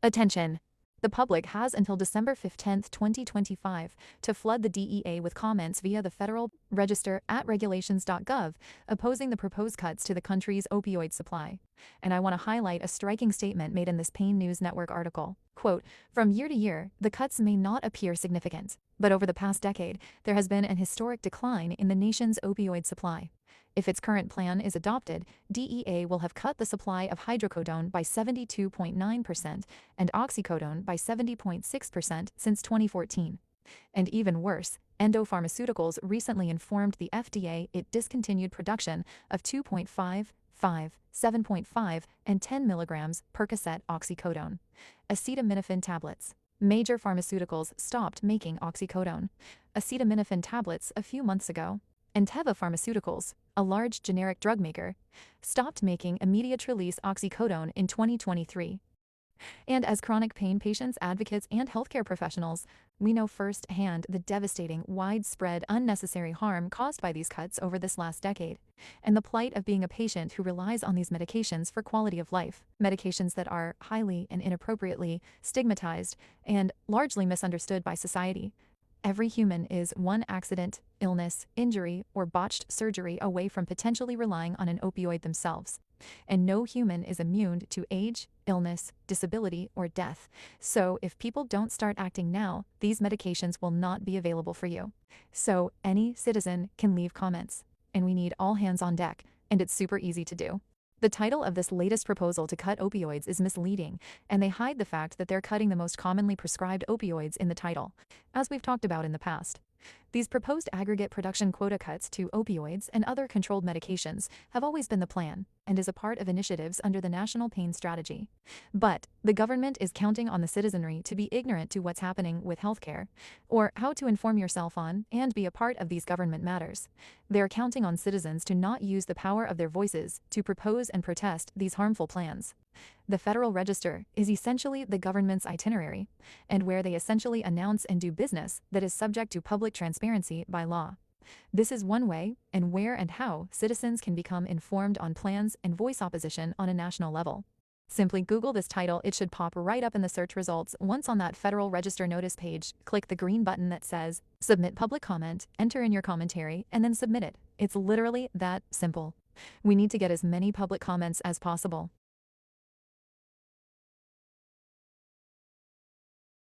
Attention! The public has until December 15, 2025, to flood the DEA with comments via the Federal Register at regulations.gov, opposing the proposed cuts to the country's opioid supply. And I want to highlight a striking statement made in this Pain News Network article. Quote, "From year to year, the cuts may not appear significant, but over the past decade, there has been an historic decline in the nation's opioid supply. If its current plan is adopted, DEA will have cut the supply of hydrocodone by 72.9% and oxycodone by 70.6% since 2014. And even worse, Endo Pharmaceuticals recently informed the FDA it discontinued production of 2.5, 5, 7.5, and 10 milligrams Percocet oxycodone, acetaminophen tablets. Major pharmaceuticals stopped making oxycodone, acetaminophen tablets a few months ago. And Teva Pharmaceuticals, a large generic drug maker, stopped making immediate-release oxycodone in 2023. And as chronic pain patients, advocates, and healthcare professionals, we know firsthand the devastating, widespread, unnecessary harm caused by these cuts over this last decade, and the plight of being a patient who relies on these medications for quality of life, medications that are highly and inappropriately stigmatized and largely misunderstood by society. Every human is one accident, illness, injury, or botched surgery away from potentially relying on an opioid themselves. And no human is immune to age, illness, disability, or death. So if people don't start acting now, these medications will not be available for you. So any citizen can leave comments. And we need all hands on deck, and it's super easy to do. The title of this latest proposal to cut opioids is misleading, and they hide the fact that they're cutting the most commonly prescribed opioids in the title, as we've talked about in the past. These proposed aggregate production quota cuts to opioids and other controlled medications have always been the plan, and is a part of initiatives under the National Pain Strategy. But the government is counting on the citizenry to be ignorant to what's happening with healthcare, or how to inform yourself on and be a part of these government matters. They're counting on citizens to not use the power of their voices to propose and protest these harmful plans. The Federal Register is essentially the government's itinerary, and where they essentially announce and do business that is subject to public transparency by law. This is one way and where and how citizens can become informed on plans and voice opposition on a national level. Simply Google this title, it should pop right up in the search results. Once on that Federal Register notice page, click the green button that says Submit Public Comment, enter in your commentary, and then submit it. It's literally that simple. We need to get as many public comments as possible.